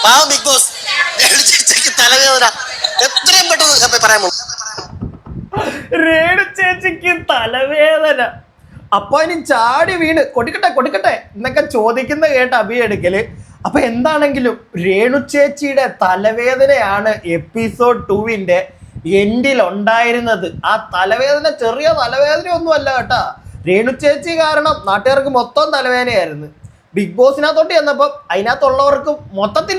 പാവം big boss ചേച്ചിക്ക് തലവേദന എത്രയും പെട്ടെന്ന് പറയാമോ? രേണു ചേച്ചിക്ക് തലവേദന. അപ്പൊ ഇനി ചാടി വീണ് കൊടുക്കട്ടെ എന്നൊക്കെ ചോദിക്കുന്ന കേട്ട് അഭിയെടുക്കല്. അപ്പൊ എന്താണെങ്കിലും രേണു ചേച്ചിയുടെ തലവേദനയാണ് എപ്പിസോഡ് 2 എൻഡിൽ ഉണ്ടായിരുന്നത്. ആ തലവേദന ചെറിയ തലവേദന ഒന്നും അല്ല കേട്ടാ. രേണു ചേച്ചി കാരണം നാട്ടുകാർക്ക് മൊത്തം തലവേദനയായിരുന്നു. ബിഗ് ബോസിനകത്തോട്ട് ചെന്നപ്പോൾ അതിനകത്തുള്ളവർക്ക് മൊത്തത്തിൽ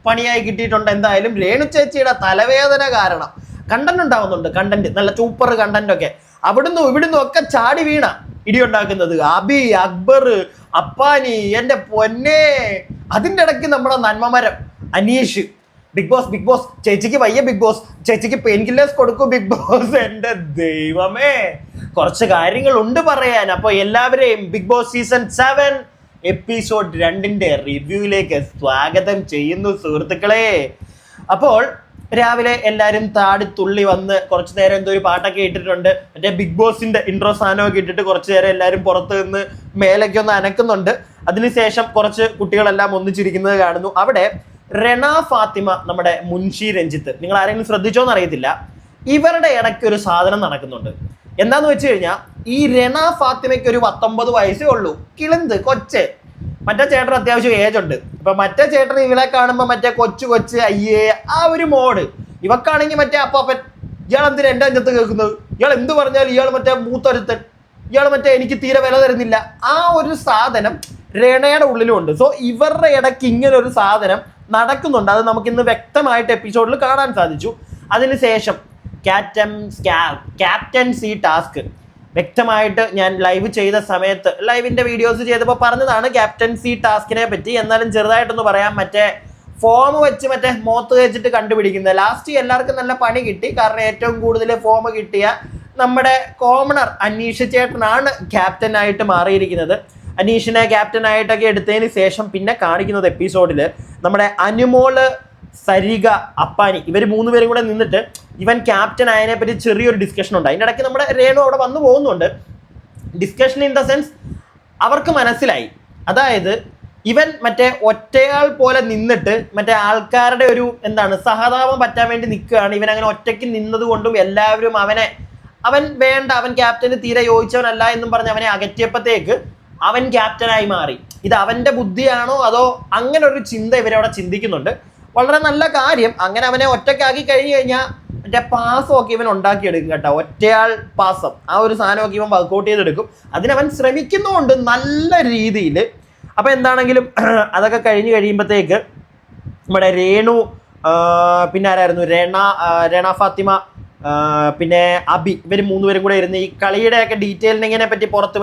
പണിയായി കിട്ടിയിട്ടുണ്ട്. എന്തായാലും രേണു ചേച്ചിയുടെ തലവേദന കാരണം കണ്ടന്റ് ഉണ്ടാവുന്നുണ്ട്. കണ്ടന്റ് നല്ല സൂപ്പർ കണ്ടന്റ് ഒക്കെ അവിടുന്ന് ഇവിടുന്നും ഒക്കെ ചാടി വീണ ഇടിയുണ്ടാക്കുന്നത് അബി, അക്ബർ, അപ്പാനി, എന്റെ പൊന്നെ. അതിൻ്റെ ഇടയ്ക്ക് നമ്മുടെ നന്മമരം അനീഷ്. ബിഗ് ബോസ് ചേച്ചിക്ക് വയ്യ, ബിഗ് ബോസ് ചേച്ചിക്ക് പെയിൻ കില്ലേഴ്സ് കൊടുക്കും ബിഗ് ബോസ്. എൻ്റെ ദൈവമേ, കുറച്ച് കാര്യങ്ങളുണ്ട് പറയാൻ. അപ്പോൾ എല്ലാവരെയും ബിഗ് ബോസ് സീസൺ 7 എപ്പിസോഡ് 2 റിവ്യൂയിലേക്ക് സ്വാഗതം ചെയ്യുന്നു സുഹൃത്തുക്കളെ. അപ്പോൾ രാവിലെ എല്ലാവരും താടിത്തുള്ളി വന്ന് കുറച്ച് നേരം എന്തോ ഒരു പാട്ടൊക്കെ ഇട്ടിട്ടുണ്ട്. മറ്റേ ബിഗ് ബോസിന്റെ ഇൻട്രോ സാധനമൊക്കെ ഇട്ടിട്ട് കുറച്ച് നേരം എല്ലാവരും പുറത്ത് നിന്ന് മേലൊക്കെ ഒന്ന് അനക്കുന്നുണ്ട്. അതിനുശേഷം കുറച്ച് കുട്ടികളെല്ലാം ഒന്നിച്ചിരിക്കുന്നത് കാണുന്നു. അവിടെ റെന ഫാത്തിമ, നമ്മുടെ മുൻഷി രഞ്ജിത്ത്, നിങ്ങൾ ആരെങ്കിലും ശ്രദ്ധിച്ചോന്ന് അറിയത്തില്ല, ഇവരുടെ ഇടയ്ക്ക് ഒരു സാധനം നടക്കുന്നുണ്ട്. എന്താന്ന് വെച്ച് കഴിഞ്ഞാൽ ഈ റെന ഫാത്തിമയ്ക്ക് ഒരു 19 വയസ്സേ ഉള്ളൂ. കിളിന്ത് കൊച്ച്. മറ്റേ ചേട്ടൻ അത്യാവശ്യം ഏജ് ഉണ്ട്. ഇപ്പൊ മറ്റേ ചേട്ടൻ ഇവളെ കാണുമ്പോൾ മറ്റേ കൊച്ചു അയ്യേ ആ ഒരു മോഡ്. ഇവക്കാണെങ്കിൽ മറ്റേ അപ്പാപ്പൻ, ഇയാൾ എന്തിനാ എൻ്റെ അഞ്ചത്ത് കേൾക്കുന്നത്, ഇയാൾ എന്ത് പറഞ്ഞാലും ഇയാൾ മറ്റേ മൂത്തൊരുത്തൻ, ഇയാൾ മറ്റേ എനിക്ക് തീരെ വില തരുന്നില്ല. ആ ഒരു സാധനം റെനയുടെ ഉള്ളിലും ഉണ്ട്. സോ ഇവരുടെ ഇടയ്ക്ക് ഇങ്ങനെ ഒരു സാധനം നടക്കുന്നുണ്ട്. അത് നമുക്കിന്ന് വ്യക്തമായിട്ട് എപ്പിസോഡിൽ കാണാൻ സാധിച്ചു. അതിനുശേഷം ക്യാപ്റ്റൻസി ടാസ്ക് വ്യക്തമായിട്ട് ഞാൻ ലൈവ് ചെയ്ത സമയത്ത് ലൈവിന്റെ വീഡിയോസ് ചെയ്തപ്പോൾ പറഞ്ഞതാണ് ക്യാപ്റ്റൻസി ടാസ്കിനെ പറ്റി. എന്നാലും ചെറുതായിട്ടൊന്ന് പറയാം. മറ്റേ ഫോം വെച്ച് മറ്റേ മോത്ത് വെച്ചിട്ട് കണ്ടുപിടിക്കുന്നത്. ലാസ്റ്റ് എല്ലാവർക്കും നല്ല പണി കിട്ടി. കാരണം ഏറ്റവും കൂടുതൽ ഫോം കിട്ടിയ നമ്മുടെ കോമണർ അനീഷ് ചേട്ടനാണ് ക്യാപ്റ്റനായിട്ട് മാറിയിരിക്കുന്നത്. അനീഷിനെ ക്യാപ്റ്റനായിട്ടൊക്കെ എടുത്തതിന് ശേഷം പിന്നെ കാണിക്കുന്നത് എപ്പിസോഡിൽ നമ്മുടെ അനുമോള്, സരിക, അപ്പാനി, ഇവർ 3 പേരും കൂടെ നിന്നിട്ട് ഇവൻ ക്യാപ്റ്റൻ ആയതിനെ പറ്റി ചെറിയൊരു ഡിസ്കഷൻ ഉണ്ട്. അതിൻ്റെ ഇടയ്ക്ക് നമ്മുടെ രേണു അവിടെ വന്നു പോകുന്നുണ്ട്. ഡിസ്കഷൻ ഇൻ ദ സെൻസ് അവർക്ക് മനസ്സിലായി, അതായത് ഇവൻ മറ്റേ ഒറ്റയാൾ പോലെ നിന്നിട്ട് മറ്റേ ആൾക്കാരുടെ ഒരു സഹതാപം പറ്റാൻ വേണ്ടി നിൽക്കുകയാണ്. ഇവൻ അങ്ങനെ ഒറ്റയ്ക്ക് നിന്നത് കൊണ്ടും എല്ലാവരും അവൻ വേണ്ട, അവൻ ക്യാപ്റ്റന് തീരെ യോജിച്ചവനല്ല എന്നും പറഞ്ഞ് അവനെ അകറ്റിയപ്പോഴത്തേക്ക് അവൻ ക്യാപ്റ്റനായി മാറി. ഇത് അവൻ്റെ ബുദ്ധിയാണോ അതോ അങ്ങനെ ഒരു ചിന്ത ഇവരവിടെ ചിന്തിക്കുന്നുണ്ട്. വളരെ നല്ല കാര്യം. അങ്ങനെ അവനെ ഒറ്റയ്ക്കാക്കി കഴിഞ്ഞു കഴിഞ്ഞാൽ മറ്റേ പാസമൊക്കെ ഇവൻ ഉണ്ടാക്കിയെടുക്കും കേട്ടോ. ഒറ്റയാൾ പാസം ആ ഒരു സാധനമൊക്കെ ഇവൻ വർക്കൗട്ട് ചെയ്തെടുക്കും. അതിനവൻ ശ്രമിക്കുന്നുമുണ്ട് നല്ല രീതിയിൽ. അപ്പോൾ എന്താണെങ്കിലും അതൊക്കെ കഴിഞ്ഞ് കഴിയുമ്പോഴത്തേക്ക് നമ്മുടെ രേണു, പിന്നെ ആരായിരുന്നു, റെന ഫാത്തിമ, പിന്നെ അബി, ഇവർ 3 പേരും കൂടെ ഇരുന്ന് ഈ കളിയുടെയൊക്കെ ഡീറ്റെയിലിനെ പറ്റി പുറത്ത്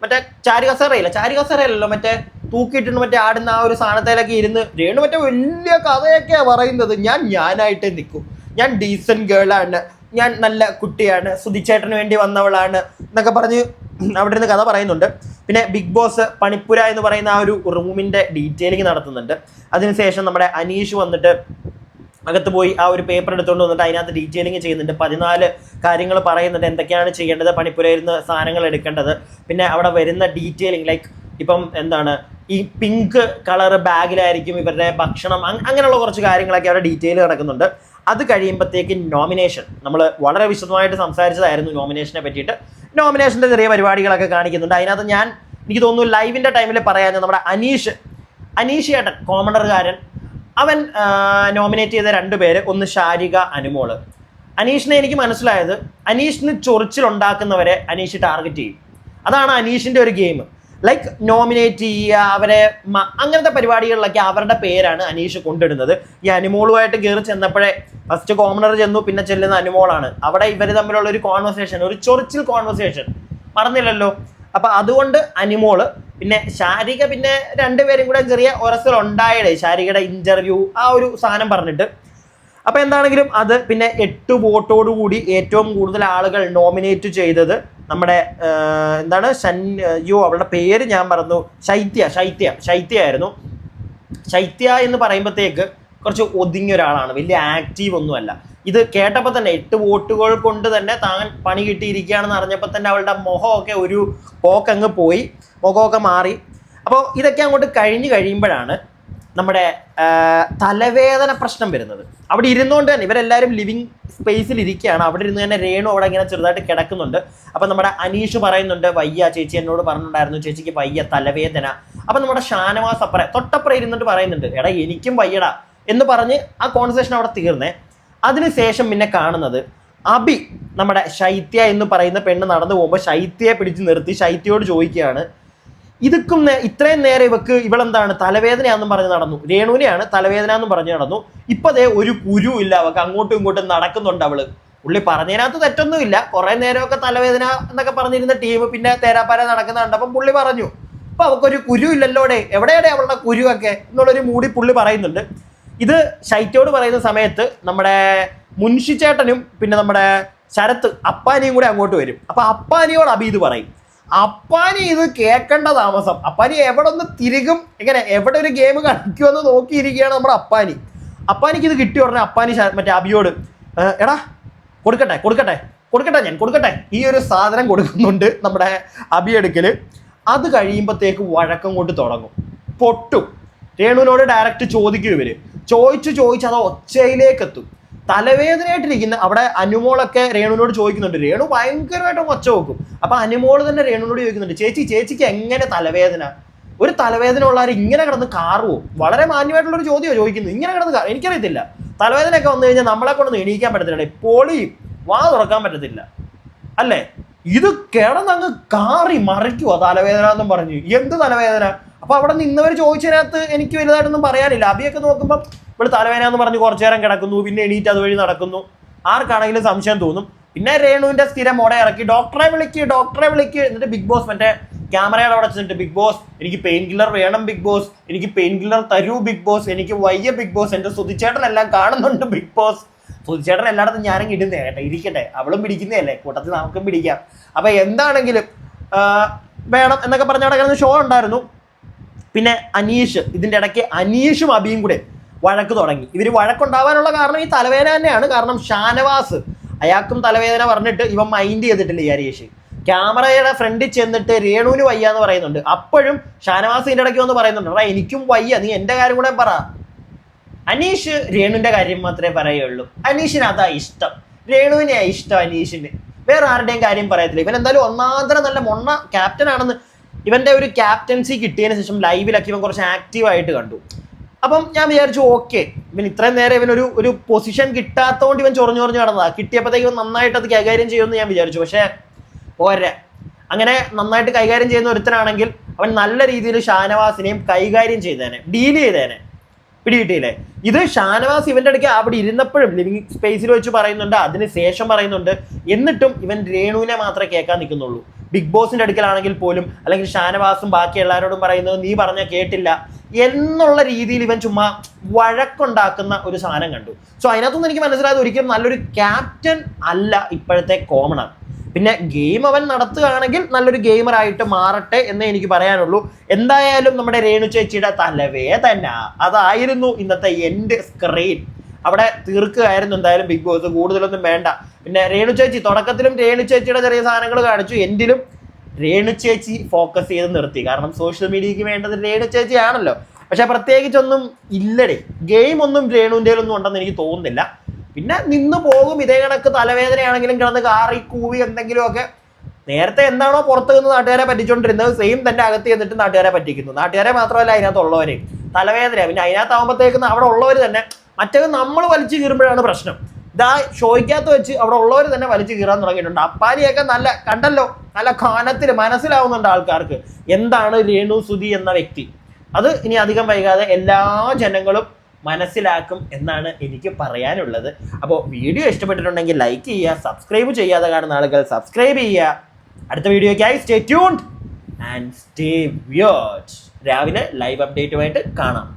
മറ്റേ ചാരുകസറയല്ലോ മറ്റേ തൂക്കിയിട്ടുണ്ട് മറ്റേ ആടുന്ന ആ ഒരു സാധനത്തിലൊക്കെ ഇരുന്ന് രേണു മറ്റേ വലിയ കഥയൊക്കെയാണ് പറയുന്നത്. ഞാനായിട്ട് നിൽക്കും, ഞാൻ ഡീസൻറ്റ് ഗേളാണ്, ഞാൻ നല്ല കുട്ടിയാണ്, സുധിച്ചേട്ടന് വേണ്ടി വന്നവളാണ് എന്നൊക്കെ പറഞ്ഞ് അവിടെ നിന്ന് കഥ പറയുന്നുണ്ട്. പിന്നെ ബിഗ് ബോസ് പണിപ്പുര എന്ന് പറയുന്ന ആ ഒരു റൂമിൻ്റെ ഡീറ്റെയിലിംഗ് നടത്തുന്നുണ്ട്. അതിനുശേഷം നമ്മുടെ അനീഷ് വന്നിട്ട് അകത്ത് പോയി ആ ഒരു പേപ്പർ എടുത്തുകൊണ്ട് വന്നിട്ട് അതിനകത്ത് ഡീറ്റെയിലിംഗ് ചെയ്യുന്നുണ്ട്. 14 കാര്യങ്ങൾ പറയുന്നുണ്ട് എന്തൊക്കെയാണ് ചെയ്യേണ്ടത്, പണിപ്പുരയിൽ നിന്ന് സാധനങ്ങൾ എടുക്കേണ്ടത്. പിന്നെ അവിടെ വരുന്ന ഡീറ്റെയിലിംഗ് ലൈക്ക് ഇപ്പം ഈ പിങ്ക് കളർ ബാഗിലായിരിക്കും ഇവരുടെ ഭക്ഷണം, അങ്ങനെയുള്ള കുറച്ച് കാര്യങ്ങളൊക്കെ അവിടെ ഡീറ്റെയിൽ നടക്കുന്നുണ്ട്. അത് കഴിയുമ്പോഴത്തേക്ക് നോമിനേഷൻ, നമ്മൾ വളരെ വിശദമായിട്ട് സംസാരിച്ചതായിരുന്നു നോമിനേഷനെ പറ്റിയിട്ട്. നോമിനേഷൻ്റെ ചെറിയ പരിപാടികളൊക്കെ കാണിക്കുന്നുണ്ട്. അതിനകത്ത് എനിക്ക് തോന്നുന്നു ലൈവിൻ്റെ ടൈമിൽ പറയാൻ നമ്മുടെ അനീഷ് ചേട്ടൻ കോമണറുകാരൻ, അവൻ നോമിനേറ്റ് ചെയ്ത 2 പേര്, ഒന്ന് ഷാരിക, അനുമോള്. അനീഷിനെ എനിക്ക് മനസ്സിലായത്, അനീഷിന് ചൊറിച്ചിലുണ്ടാക്കുന്നവരെ അനീഷ് ടാർഗറ്റ് ചെയ്യും. അതാണ് അനീഷിൻ്റെ ഒരു ഗെയിം. ലൈക്ക് നോമിനേറ്റ് ചെയ്യുക, അവരെ അങ്ങനത്തെ പരിപാടികളിലൊക്കെ അവരുടെ പേരാണ് അനീഷ് കൊണ്ടിടുന്നത്. ഈ അനുമോളുമായിട്ട് കയറി ചെന്നപ്പോഴേ ഫസ്റ്റ് കോമണർ ചെന്നു, പിന്നെ ചെല്ലുന്ന അനുമോളാണ്. അവിടെ ഇവർ തമ്മിലുള്ള ഒരു കോൺവെർസേഷൻ, ഒരു ചൊറിച്ചിൽ കോൺവെർസേഷൻ മറന്നില്ലല്ലോ. അപ്പം അതുകൊണ്ട് അനുമോള്, പിന്നെ ഷാരിക, പിന്നെ 2 പേരും കൂടെ ചെറിയ ഒരസലുണ്ടായിടേ ഷാരികയുടെ ഇന്റർവ്യൂ ആ ഒരു സാധനം പറഞ്ഞിട്ട്. അപ്പം എന്താണെങ്കിലും അത് പിന്നെ 8 വോട്ടോടുകൂടി ഏറ്റവും കൂടുതൽ ആളുകൾ നോമിനേറ്റ് ചെയ്തത് നമ്മുടെ അവളുടെ പേര് ഞാൻ മറന്നു, ശൈത്യ ആയിരുന്നു. ശൈത്യ എന്ന് പറയുമ്പോഴത്തേക്ക് കുറച്ച് ഒതുങ്ങിയ ഒരാളാണ്, വലിയ ആക്റ്റീവ് ഒന്നുമല്ല. ഇത് കേട്ടപ്പോൾ തന്നെ 8 വോട്ടുകൾ കൊണ്ട് തന്നെ താൻ പണി കിട്ടിയിരിക്കുകയാണെന്ന് അറിഞ്ഞപ്പോൾ തന്നെ അവളുടെ മുഖമൊക്കെ ഒരു പോക്കങ്ങ് പോയി, മുഖമൊക്കെ മാറി. അപ്പോൾ ഇതൊക്കെ അങ്ങോട്ട് കഴിയുമ്പോഴാണ് നമ്മുടെ തലവേദന പ്രശ്നം വരുന്നത്. അവിടെ ഇരുന്നുകൊണ്ട് തന്നെ ഇവരെല്ലാവരും ലിവിങ് സ്പേസിൽ ഇരിക്കുകയാണ്. അവിടെ ഇരുന്ന് തന്നെ രേണു അവിടെ ഇങ്ങനെ ചെറുതായിട്ട് കിടക്കുന്നുണ്ട്. അപ്പം നമ്മുടെ അനീഷ് പറയുന്നുണ്ട്, വയ്യ ചേച്ചി എന്നോട് പറഞ്ഞിട്ടുണ്ടായിരുന്നു, ചേച്ചിക്ക് വയ്യ തലവേദന. അപ്പം നമ്മുടെ ഷാനവാസ് തൊട്ടപ്പുറം ഇരുന്നിട്ട് പറയുന്നുണ്ട്, എടാ എനിക്കും വയ്യടാ എന്ന് പറഞ്ഞ് ആ കോൺവെർസേഷൻ അവിടെ തീർന്നേ. അതിനുശേഷം പിന്നെ കാണുന്നത് അബി, നമ്മുടെ ശൈത്യ എന്ന് പറയുന്ന പെണ്ണ് നടന്നു പോകുമ്പോൾ ശൈത്യയെ പിടിച്ച് നിർത്തി ശൈത്യയോട് ചോദിക്കുകയാണ്, ഇത്രയും നേരം ഇവളെന്താണ് തലവേദനയാണെന്നും പറഞ്ഞ് നടന്നു, രേണുവിനെയാണ് തലവേദന എന്നും പറഞ്ഞ് നടന്നു. ഇപ്പതേ ഒരു കുരു ഇല്ല അവൾക്ക്, അങ്ങോട്ടും ഇങ്ങോട്ടും നടക്കുന്നുണ്ട് അവള്. പുള്ളി പറഞ്ഞതിനകത്ത് തെറ്റൊന്നുമില്ല. കുറെ നേരമൊക്കെ തലവേദന എന്നൊക്കെ പറഞ്ഞിരുന്ന ടീം പിന്നെ തേരാപ്പാര നടക്കുന്നുണ്ട്. അപ്പം പുള്ളി പറഞ്ഞു, അപ്പൊ അവൾക്കൊരു കുരു ഇല്ലല്ലോടെ, എവിടെയാണ് അവളുടെ കുരുവൊക്കെ എന്നുള്ളൊരു മൂടി പുള്ളി പറയുന്നുണ്ട്. ഇത് ശൈത്യോട് പറയുന്ന സമയത്ത് നമ്മുടെ മുൻഷിച്ചേട്ടനും പിന്നെ നമ്മുടെ ശരത്ത് അപ്പാനിയും കൂടെ അങ്ങോട്ട് വരും. അപ്പൊ അപ്പാനിയോട് അബി ഇത് പറയും. അപ്പാനി ഇത് കേൾക്കേണ്ട താമസം. അപ്പാനി എവിടെ ഒന്ന് തിരികും, എങ്ങനെ എവിടെ ഒരു ഗെയിം കളിക്കുമെന്ന് നോക്കിയിരിക്കുകയാണ് നമ്മുടെ അപ്പാനി. അപ്പാനിക്ക് ഇത് കിട്ടിയ ഉടനെ അപ്പാനി മറ്റേ അബിയോട്, എടാ കൊടുക്കട്ടെ ഈ ഒരു സാധനം കൊടുക്കുന്നുണ്ട് നമ്മുടെ അബി എടുക്കല്. അത് കഴിയുമ്പോഴത്തേക്ക് വഴക്കം കൊണ്ട് തുടങ്ങും, പൊട്ടും. രേണുവിനോട് ഡയറക്റ്റ് ചോദിക്കും ഇവര്. ചോദിച്ച് അത് ഒച്ചയിലേക്ക് എത്തും. തലവേദനയായിട്ടിരിക്കുന്ന അവിടെ അനുമോളൊക്കെ രേണുവിനോട് ചോദിക്കുന്നുണ്ട്. രേണു ഭയങ്കരമായിട്ട് ഒച്ച വെക്കും. അപ്പൊ അനുമോൾ തന്നെ രേണുവിനോട് ചോദിക്കുന്നുണ്ട്, ചേച്ചിക്ക് എങ്ങനെ തലവേദന? ഒരു തലവേദന ഉള്ളവർ ഇങ്ങനെ കിടന്ന് കാറുവോ? വളരെ മാന്യമായിട്ടുള്ളൊരു ചോദ്യമോ ചോദിക്കുന്നു. ഇങ്ങനെ കിടന്ന് എനിക്കറിയത്തില്ല. തലവേദനയൊക്കെ വന്നു കഴിഞ്ഞാൽ നമ്മളെ കൊണ്ടൊന്നും എണീക്കാൻ പറ്റത്തില്ല, പൊളിയും, വാ തുറക്കാൻ പറ്റത്തില്ല അല്ലേ? ഇത് കിടന്നങ്ങ് കാറി മറിക്കുവോ തലവേദന എന്നും പറഞ്ഞു. എന്ത് തലവേദന? അപ്പൊ അവിടെ നിന്നവർ ചോദിച്ചതിനകത്ത് എനിക്ക് വലുതായിട്ടൊന്നും പറയാനില്ല. അബിയൊക്കെ നോക്കുമ്പോൾ ഇവിടെ തലവേദന എന്ന് പറഞ്ഞ് കുറച്ചു നേരം കിടക്കുന്നു, പിന്നെ എണീറ്റ് അതുവഴി നടക്കുന്നു. ആർക്കാണെങ്കിലും സംശയം തോന്നും. പിന്നെ രേണുവിന്റെ സ്ഥിരം മോടെ ഇറക്കി ഡോക്ടറെ വിളിക്ക് എന്നിട്ട് ബിഗ് ബോസ് മറ്റേ ക്യാമറയുടെ അവിടെ വെച്ചിട്ട്, ബിഗ് ബോസ് എനിക്ക് പെയിൻ കില്ലർ വേണം, ബിഗ് ബോസ് എനിക്ക് പെയിൻ കില്ലർ തരൂ, ബിഗ് ബോസ് എനിക്ക് വയ്യ, ബിഗ് ബോസ് എന്റെ സുധിച്ചേട്ടൻ എല്ലാം കാണുന്നുണ്ട്, ബിഗ് ബോസ് സുധിച്ചേട്ടൻ എല്ലായിടത്തും ഞാനും ഇടുന്നേ കേട്ടെ, ഇരിക്കട്ടെ, അവളും പിടിക്കുന്നതല്ലേ, കൂട്ടത്തിൽ നമുക്കും പിടിക്കാം. അപ്പൊ എന്താണെങ്കിലും വേണം എന്നൊക്കെ പറഞ്ഞ അവിടെ കിടന്ന് ഷോ ഉണ്ടായിരുന്നു. പിന്നെ അനീഷ്, ഇതിന്റെ ഇടയ്ക്ക് അനീഷും അബിയും കൂടെ വഴക്ക് തുടങ്ങി. ഇവർ വഴക്കുണ്ടാവാനുള്ള കാരണം ഈ തലവേദന തന്നെയാണ്. കാരണം ഷാനവാസ് അയാൾക്കും തലവേദന പറഞ്ഞിട്ട് ഇവൻ മൈൻഡ് ചെയ്തിട്ടില്ല. ഈ ഹരീഷ് ക്യാമറയുടെ ഫ്രണ്ടിൽ ചെന്നിട്ട് രേണുവിന് വയ്യ എന്ന് പറയുന്നുണ്ട്. അപ്പോഴും ഷാനവാസ് ഇതിന്റെ ഇടയ്ക്ക് വന്ന് പറയുന്നുണ്ട്, എടാ എനിക്കും വയ്യ, നീ എന്റെ കാര്യം കൂടെ പറ. അനീഷ് രേണുവിന്റെ കാര്യം മാത്രമേ പറയുള്ളൂ. അനീഷിന് അതാ ഇഷ്ടം, രേണുവിനെ ഇഷ്ടം അനീഷിന്, വേറെ ആരുടെയും കാര്യം പറയത്തില്ല. ഇവൻ എന്തായാലും ഒന്നാന്തരം നല്ല മൊണ്ണ ക്യാപ്റ്റൻ ആണെന്ന് ഇവന്റെ ഒരു ക്യാപ്റ്റൻസി കിട്ടിയതിന് ശേഷം ലൈവിലൊക്കെ ഇവൻ കുറച്ച് ആക്റ്റീവായിട്ട് കണ്ടു. അപ്പം ഞാൻ വിചാരിച്ചു, ഓക്കെ, ഇവൻ ഇത്രയും നേരം ഇവനൊരു പൊസിഷൻ കിട്ടാത്തതുകൊണ്ട് ഇവൻ ചൊറിഞ്ഞു നടന്നതാ. കിട്ടിയപ്പോഴത്തേക്ക് ഇവൻ നന്നായിട്ട് അത് കൈകാര്യം ചെയ്യുമെന്ന് ഞാൻ വിചാരിച്ചു. പക്ഷേ പോരെ, അങ്ങനെ നന്നായിട്ട് കൈകാര്യം ചെയ്യുന്ന ഒരുത്തനാണെങ്കിൽ അവൻ നല്ല രീതിയിൽ ഷാനവാസിനെയും കൈകാര്യം ചെയ്തേനെ, ഡീൽ ചെയ്തേനെ. പിടികിട്ടിയില്ലേ? ഇത് ഷാനവാസ് ഇവന്റെ ഇടയ്ക്ക് അവിടെ ഇരുന്നപ്പോഴും ലിവിങ് സ്പേസിൽ വെച്ച് പറയുന്നുണ്ട്, അതിന് ശേഷം പറയുന്നുണ്ട്. എന്നിട്ടും ഇവൻ രേണുവിനെ മാത്രമേ കേൾക്കാൻ നിൽക്കുന്നുള്ളൂ. ബിഗ് ബോസിന്റെ അടുക്കലാണെങ്കിൽ പോലും, അല്ലെങ്കിൽ ഷാനവാസും ബാക്കി എല്ലാവരോടും പറയുന്നത് നീ പറഞ്ഞാൽ കേട്ടില്ല എന്നുള്ള രീതിയിൽ ഇവൻ ചുമ്മാ വഴക്കുണ്ടാക്കുന്ന ഒരു സാധനം കണ്ടു. സോ അതിനകത്തുനിന്ന് എനിക്ക് മനസ്സിലായത് ഒരിക്കലും നല്ലൊരു ക്യാപ്റ്റൻ അല്ല ഇപ്പോഴത്തെ കോമണർ. പിന്നെ ഗെയിം അവൻ നടത്തുകയാണെങ്കിൽ നല്ലൊരു ഗെയിമറായിട്ട് മാറട്ടെ എന്നേ എനിക്ക് പറയാനുള്ളൂ. എന്തായാലും നമ്മുടെ രേണു ചേച്ചിയുടെ തലവേദന അതായിരുന്നു ഇന്നത്തെ എൻഡ് സ്ക്രീൻ. അവിടെ തീർക്കുകയായിരുന്നു എന്തായാലും ബിഗ് ബോസ്, കൂടുതലൊന്നും വേണ്ട. പിന്നെ രേണു ചേച്ചി തുടക്കത്തിലും രേണു ചേച്ചിയുടെ ചെറിയ സാധനങ്ങൾ കാണിച്ചു, എൻഡിലും രേണു ചേച്ചി ഫോക്കസ് ചെയ്ത് നിർത്തി. കാരണം സോഷ്യൽ മീഡിയക്ക് വേണ്ടത് രേണു ചേച്ചി ആണല്ലോ. പക്ഷെ പ്രത്യേകിച്ചൊന്നും ഇല്ലടേ, ഗെയിം ഒന്നും രേണുവിൻ്റെ ഒന്നും ഉണ്ടെന്ന് എനിക്ക് തോന്നുന്നില്ല. പിന്നെ നിന്ന് പോകും, ഇതേ കണക്ക് തലവേദനയാണെങ്കിലും കിടന്ന് കാറി കൂവി എന്തെങ്കിലുമൊക്കെ. നേരത്തെ എന്താണോ പുറത്ത് നിന്ന് നാട്ടുകാരെ പറ്റിച്ചുകൊണ്ടിരുന്നത് സെയിം തന്നെ അകത്ത് ചെന്നിട്ട് നാട്ടുകാരെ പറ്റിക്കുന്നു. നാട്ടുകാരെ മാത്രമല്ല അതിനകത്തുള്ളവരെ തലവേദന. പിന്നെ അതിനകത്താകുമ്പോഴത്തേക്കും അവിടെ ഉള്ളവർ തന്നെ, മറ്റേത് നമ്മൾ വലിച്ചു കീറുമ്പോഴാണ് പ്രശ്നം. ഇതാ ഷോയ്ക്കകത്ത് വെച്ച് അവിടെ ഉള്ളവർ തന്നെ വലിച്ചു കീറാൻ തുടങ്ങിയിട്ടുണ്ട്. അപ്പാനിയൊക്കെ നല്ല കണ്ടല്ലോ, നല്ല കാനത്തിൽ മനസ്സിലാവുന്നുണ്ട് ആൾക്കാർക്ക് എന്താണ് രേണു സുധി എന്ന വ്യക്തി. അത് ഇനി അധികം വൈകാതെ എല്ലാ ജനങ്ങളും മനസ്സിലാക്കും എന്നാണ് എനിക്ക് പറയാനുള്ളത്. അപ്പോൾ വീഡിയോ ഇഷ്ടപ്പെട്ടിട്ടുണ്ടെങ്കിൽ ലൈക്ക് ചെയ്യുക, സബ്സ്ക്രൈബ് ചെയ്യാതെ കാണുന്ന ആളുകൾ സബ്സ്ക്രൈബ് ചെയ്യുക. അടുത്ത വീഡിയോയ്ക്കായി സ്റ്റേ ട്യൂൺഡ് ആൻഡ് സ്റ്റേ വ്യോച്ച്. രാവിലെ ലൈവ് അപ്ഡേറ്റുമായിട്ട് കാണാം.